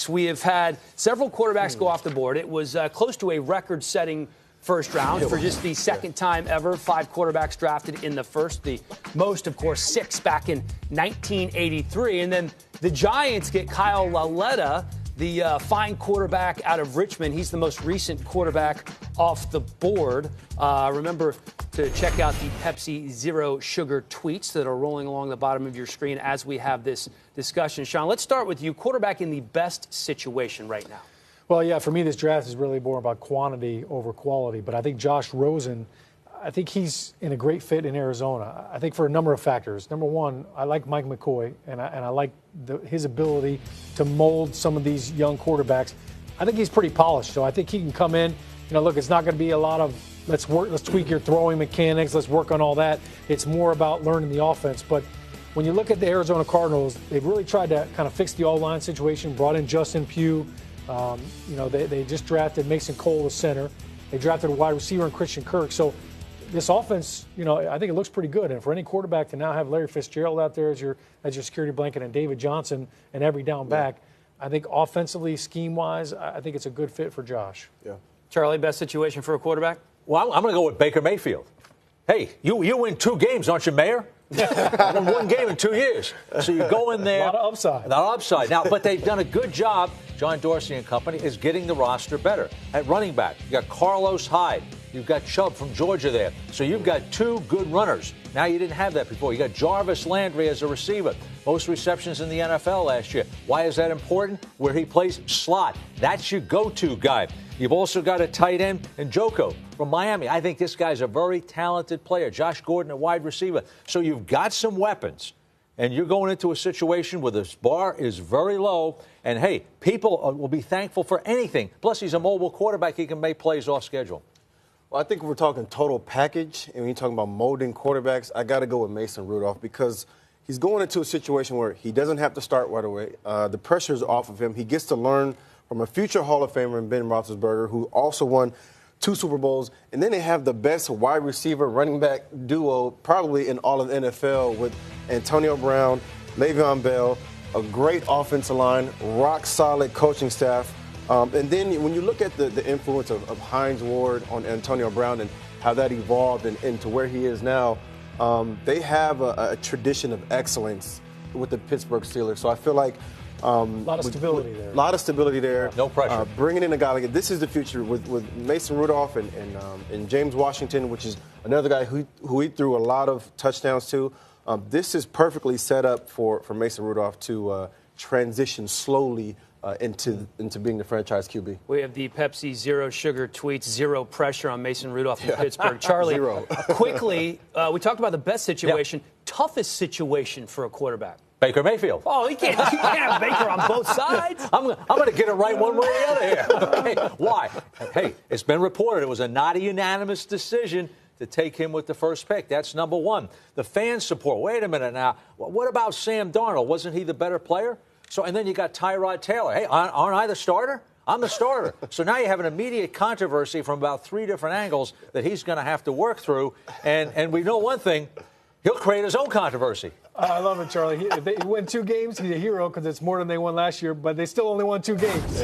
drafts, we have had several quarterbacks go off the board. It was close to a record-setting first round for just the second time ever. 5 quarterbacks drafted in the first. The most, of course, 6 back in 1983. And then the Giants get Kyle Lauletta, the fine quarterback out of Richmond. He's the most recent quarterback off the board. Remember to check out the Pepsi Zero Sugar tweets that are rolling along the bottom of your screen as we have this discussion. Sean, let's start with you. Quarterback in the best situation right now. Well, yeah, for me, this draft is really more about quantity over quality. But I think Josh Rosen, I think he's in a great fit in Arizona. I think for a number of factors. Number one, I like Mike McCoy, and I like his ability to mold some of these young quarterbacks. I think he's pretty polished, so I think he can come in. Look, it's not going to be a lot of let's tweak your throwing mechanics, let's work on all that. It's more about learning the offense. But when you look at the Arizona Cardinals, they've really tried to kind of fix the all-line situation, brought in Justin Pugh. They just drafted Mason Cole, the center. They drafted a wide receiver in Christian Kirk. So this offense, I think it looks pretty good. And for any quarterback to now have Larry Fitzgerald out there as your security blanket and David Johnson and every down back, I think offensively, scheme-wise, I think it's a good fit for Josh. Yeah. Charlie, best situation for a quarterback? Well, I'm going to go with Baker Mayfield. Hey, you win 2 games, aren't you, Mayor? Won 1 game in 2 years. So you go in there. A lot of upside. A lot of upside. Now, but they've done a good job, John Dorsey and company, is getting the roster better. At running back, you got Carlos Hyde. You've got Chubb from Georgia there. So you've got 2 good runners. Now, you didn't have that before. You got Jarvis Landry as a receiver. Most receptions in the NFL last year. Why is that important? Where he plays slot. That's your go-to guy. You've also got a tight end in Njoku from Miami. I think this guy's a very talented player. Josh Gordon, a wide receiver. So you've got some weapons, and you're going into a situation where this bar is very low. And, hey, people will be thankful for anything. Plus, he's a mobile quarterback. He can make plays off schedule. Well, I think if we're talking total package, and when you're talking about molding quarterbacks, I got to go with Mason Rudolph because he's going into a situation where he doesn't have to start right away. The pressure's off of him. He gets to learn from a future Hall of Famer in Ben Roethlisberger, who also won 2 Super Bowls. And then they have the best wide receiver running back duo probably in all of the NFL with Antonio Brown, Le'Veon Bell, a great offensive line, rock-solid coaching staff. And then when you look at the influence of Hines Ward on Antonio Brown and how that evolved into where he is now, they have a tradition of excellence with the Pittsburgh Steelers. So I feel like a lot of stability there. A lot of stability there. No pressure. Bringing in a guy like this is the future with Mason Rudolph and James Washington, which is another guy who he threw a lot of touchdowns to. This is perfectly set up for Mason Rudolph to transition slowly into being the franchise QB. We have the Pepsi Zero Sugar tweets, zero pressure on Mason Rudolph in Pittsburgh. Charlie, Zero. Quickly, we talked about the best situation, toughest situation for a quarterback. Baker Mayfield. Oh, you can't have Baker on both sides. I'm going to get it right one way or the other here. Okay. Why? Hey, it's been reported it was not a unanimous decision to take him with the first pick. That's number one. The fan support. Wait a minute now. What about Sam Darnold? Wasn't he the better player? So, and then you got Tyrod Taylor. Hey, aren't I the starter? I'm the starter. So now you have an immediate controversy from about 3 different angles that he's going to have to work through. And we know one thing. He'll create his own controversy. I love it, Charlie. If they win 2 games, he's a hero because it's more than they won last year, but they still only won 2 games.